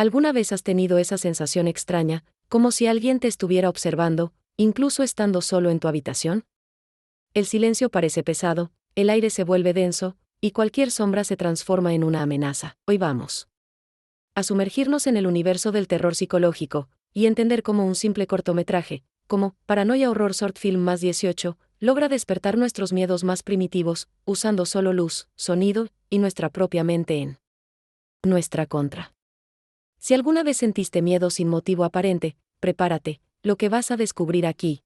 ¿Alguna vez has tenido esa sensación extraña, como si alguien te estuviera observando, incluso estando solo en tu habitación? El silencio parece pesado, el aire se vuelve denso, y cualquier sombra se transforma en una amenaza. Hoy vamos a sumergirnos en el universo del terror psicológico, y entender cómo un simple cortometraje, como Paranoia Horror Short Film más 18, logra despertar nuestros miedos más primitivos, usando solo luz, sonido, y nuestra propia mente en nuestra contra. Si alguna vez sentiste miedo sin motivo aparente, prepárate, lo que vas a descubrir aquí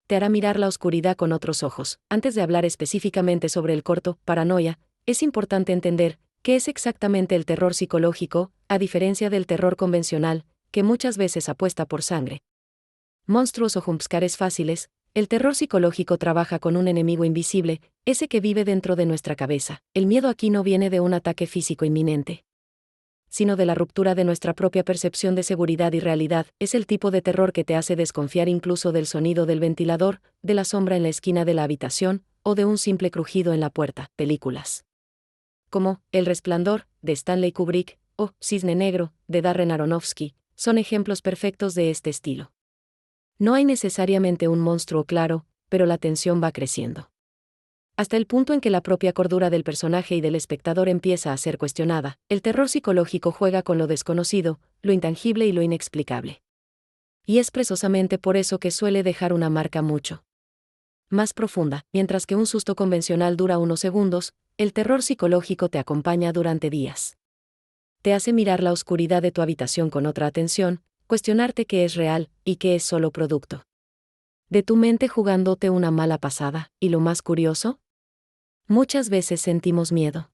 te hará mirar la oscuridad con otros ojos. Antes de hablar específicamente sobre el corto, Paranoia, es importante entender qué es exactamente el terror psicológico, a diferencia del terror convencional, que muchas veces apuesta por sangre, monstruos o jumpscares fáciles. El terror psicológico trabaja con un enemigo invisible, ese que vive dentro de nuestra cabeza. El miedo aquí no viene de un ataque físico inminente, sino de la ruptura de nuestra propia percepción de seguridad y realidad. Es el tipo de terror que te hace desconfiar incluso del sonido del ventilador, de la sombra en la esquina de la habitación, o de un simple crujido en la puerta. Películas como El Resplandor, de Stanley Kubrick, o Cisne Negro, de Darren Aronofsky, son ejemplos perfectos de este estilo. No hay necesariamente un monstruo claro, pero la tensión va creciendo, hasta el punto en que la propia cordura del personaje y del espectador empieza a ser cuestionada. El terror psicológico juega con lo desconocido, lo intangible y lo inexplicable. Y es precisamente por eso que suele dejar una marca mucho más profunda. Mientras que un susto convencional dura unos segundos, el terror psicológico te acompaña durante días. Te hace mirar la oscuridad de tu habitación con otra atención, cuestionarte qué es real y qué es solo producto de tu mente jugándote una mala pasada. Y lo más curioso, muchas veces sentimos miedo,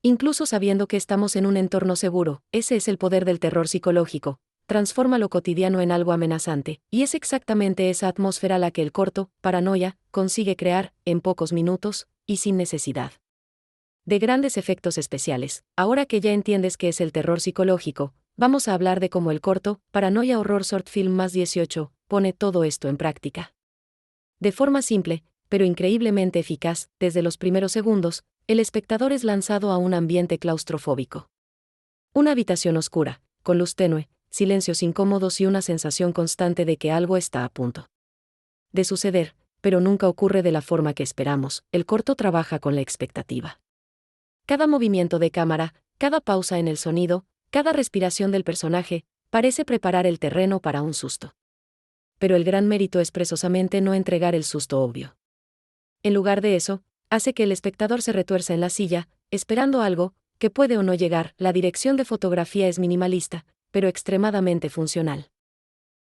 incluso sabiendo que estamos en un entorno seguro. Ese es el poder del terror psicológico. Transforma lo cotidiano en algo amenazante, y es exactamente esa atmósfera la que el corto, Paranoia, consigue crear, en pocos minutos, y sin necesidad de grandes efectos especiales. Ahora que ya entiendes qué es el terror psicológico, vamos a hablar de cómo el corto, Paranoia Horror Short Film más 18, pone todo esto en práctica. De forma simple, pero increíblemente eficaz. Desde los primeros segundos, el espectador es lanzado a un ambiente claustrofóbico. Una habitación oscura, con luz tenue, silencios incómodos y una sensación constante de que algo está a punto de suceder, pero nunca ocurre de la forma que esperamos. El corto trabaja con la expectativa. Cada movimiento de cámara, cada pausa en el sonido, cada respiración del personaje, parece preparar el terreno para un susto. Pero el gran mérito es precisamente no entregar el susto obvio. En lugar de eso, hace que el espectador se retuerza en la silla, esperando algo, que puede o no llegar. La dirección de fotografía es minimalista, pero extremadamente funcional.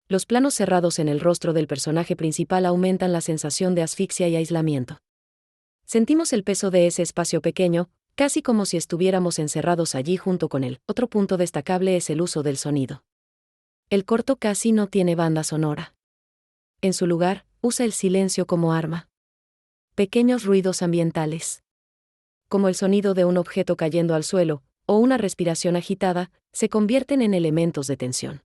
Los planos cerrados en el rostro del personaje principal aumentan la sensación de asfixia y aislamiento. Sentimos el peso de ese espacio pequeño, casi como si estuviéramos encerrados allí junto con él. Otro punto destacable es el uso del sonido. El corto casi no tiene banda sonora. En su lugar, usa el silencio como arma. Pequeños ruidos ambientales, como el sonido de un objeto cayendo al suelo, o una respiración agitada, se convierten en elementos de tensión.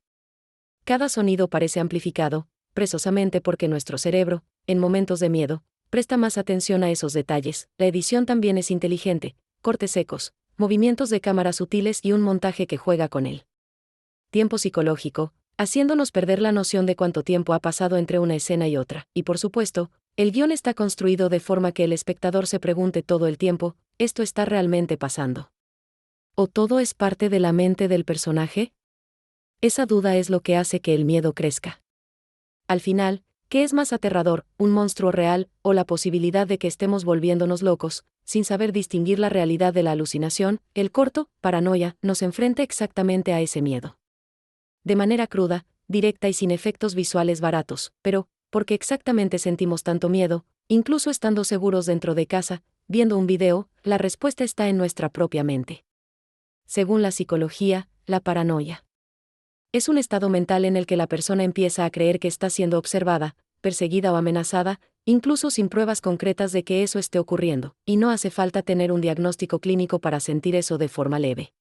Cada sonido parece amplificado, precisamente porque nuestro cerebro, en momentos de miedo, presta más atención a esos detalles. La edición también es inteligente, cortes secos, movimientos de cámara sutiles y un montaje que juega con el tiempo psicológico, haciéndonos perder la noción de cuánto tiempo ha pasado entre una escena y otra. Y por supuesto, el guión está construido de forma que el espectador se pregunte todo el tiempo, ¿esto está realmente pasando? ¿O todo es parte de la mente del personaje? Esa duda es lo que hace que el miedo crezca. Al final, ¿qué es más aterrador, un monstruo real, o la posibilidad de que estemos volviéndonos locos, sin saber distinguir la realidad de la alucinación? El corto, Paranoia, nos enfrenta exactamente a ese miedo. De manera cruda, directa y sin efectos visuales baratos. Pero, ¿por qué exactamente sentimos tanto miedo, incluso estando seguros dentro de casa, viendo un video? La respuesta está en nuestra propia mente. Según la psicología, la paranoia es un estado mental en el que la persona empieza a creer que está siendo observada, perseguida o amenazada, incluso sin pruebas concretas de que eso esté ocurriendo, y no hace falta tener un diagnóstico clínico para sentir eso de forma leve.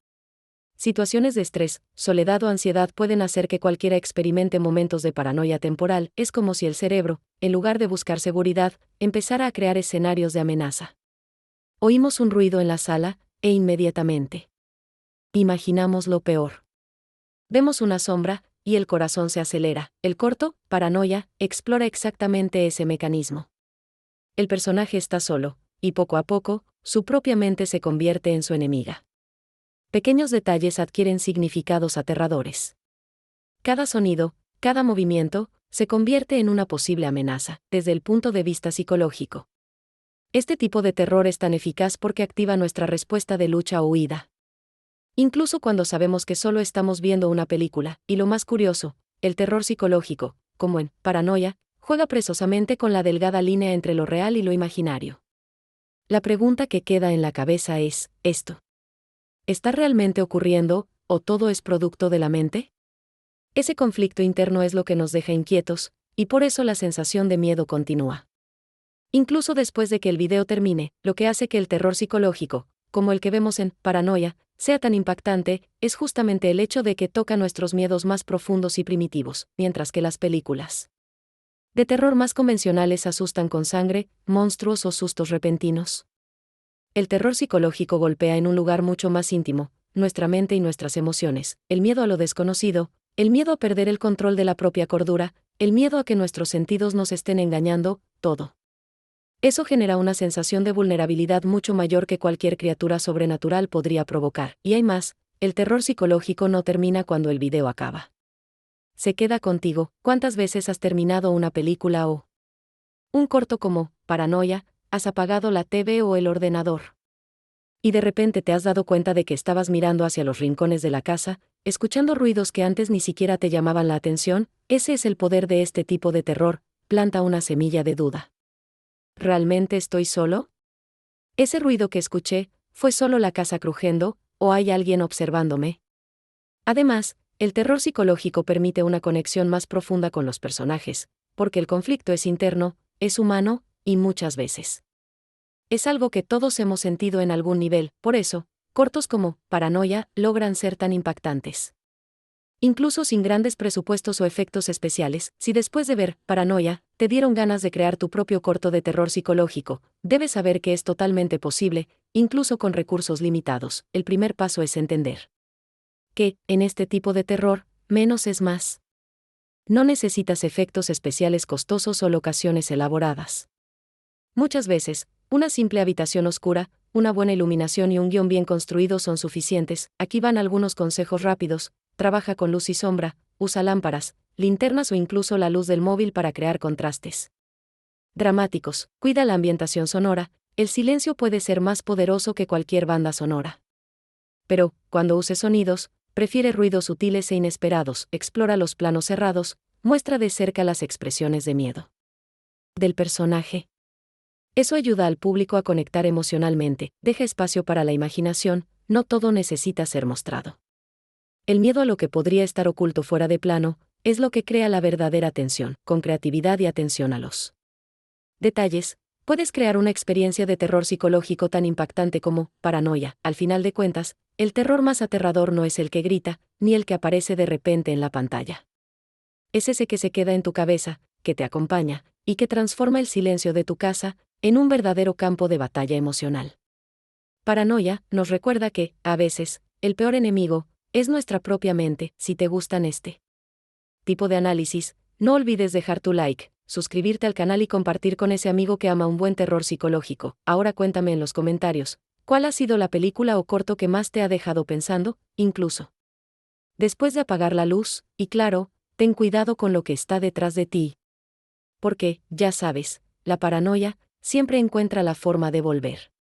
Situaciones de estrés, soledad o ansiedad pueden hacer que cualquiera experimente momentos de paranoia temporal. Es como si el cerebro, en lugar de buscar seguridad, empezara a crear escenarios de amenaza. Oímos un ruido en la sala, e inmediatamente imaginamos lo peor. Vemos una sombra, y el corazón se acelera. El corto, Paranoia, explora exactamente ese mecanismo. El personaje está solo, y poco a poco, su propia mente se convierte en su enemiga. Pequeños detalles adquieren significados aterradores. Cada sonido, cada movimiento, se convierte en una posible amenaza, desde el punto de vista psicológico. Este tipo de terror es tan eficaz porque activa nuestra respuesta de lucha o huida. Incluso cuando sabemos que solo estamos viendo una película, y lo más curioso, el terror psicológico, como en Paranoia, juega precisamente con la delgada línea entre lo real y lo imaginario. La pregunta que queda en la cabeza es, ¿esto está realmente ocurriendo, o todo es producto de la mente? Ese conflicto interno es lo que nos deja inquietos, y por eso la sensación de miedo continúa. Incluso después de que el video termine, lo que hace que el terror psicológico, como el que vemos en Paranoia, sea tan impactante, es justamente el hecho de que toca nuestros miedos más profundos y primitivos, mientras que las películas de terror más convencionales asustan con sangre, monstruos o sustos repentinos. El terror psicológico golpea en un lugar mucho más íntimo, nuestra mente y nuestras emociones, el miedo a lo desconocido, el miedo a perder el control de la propia cordura, el miedo a que nuestros sentidos nos estén engañando, todo. Eso genera una sensación de vulnerabilidad mucho mayor que cualquier criatura sobrenatural podría provocar. Y hay más, el terror psicológico no termina cuando el video acaba. Se queda contigo. ¿Cuántas veces has terminado una película o un corto como Paranoia, has apagado la TV o el ordenador? Y de repente te has dado cuenta de que estabas mirando hacia los rincones de la casa, escuchando ruidos que antes ni siquiera te llamaban la atención. Ese es el poder de este tipo de terror, planta una semilla de duda. ¿Realmente estoy solo? ¿Ese ruido que escuché, fue solo la casa crujiendo, o hay alguien observándome? Además, el terror psicológico permite una conexión más profunda con los personajes, porque el conflicto es interno, es humano, y muchas veces es algo que todos hemos sentido en algún nivel. Por eso, cortos como Paranoia logran ser tan impactantes. Incluso sin grandes presupuestos o efectos especiales, si después de ver Paranoia, te dieron ganas de crear tu propio corto de terror psicológico, debes saber que es totalmente posible, incluso con recursos limitados. El primer paso es entender que, en este tipo de terror, menos es más. No necesitas efectos especiales costosos o locaciones elaboradas. Muchas veces, una simple habitación oscura, una buena iluminación y un guión bien construido son suficientes. Aquí van algunos consejos rápidos. Trabaja con luz y sombra, usa lámparas, linternas o incluso la luz del móvil para crear contrastes dramáticos. Cuida la ambientación sonora, el silencio puede ser más poderoso que cualquier banda sonora. Pero, cuando uses sonidos, prefiere ruidos sutiles e inesperados, explora los planos cerrados, muestra de cerca las expresiones de miedo del personaje. Eso ayuda al público a conectar emocionalmente, deja espacio para la imaginación, no todo necesita ser mostrado. El miedo a lo que podría estar oculto fuera de plano, es lo que crea la verdadera tensión. Con creatividad y atención a los detalles, puedes crear una experiencia de terror psicológico tan impactante como Paranoia. Al final de cuentas, el terror más aterrador no es el que grita, ni el que aparece de repente en la pantalla. Es ese que se queda en tu cabeza, que te acompaña, y que transforma el silencio de tu casa en un verdadero campo de batalla emocional. Paranoia nos recuerda que, a veces, el peor enemigo es nuestra propia mente. Si te gustan este tipo de análisis, no olvides dejar tu like, suscribirte al canal y compartir con ese amigo que ama un buen terror psicológico. Ahora cuéntame en los comentarios, ¿cuál ha sido la película o corto que más te ha dejado pensando, incluso después de apagar la luz? Y claro, ten cuidado con lo que está detrás de ti. Porque, ya sabes, la paranoia siempre encuentra la forma de volver.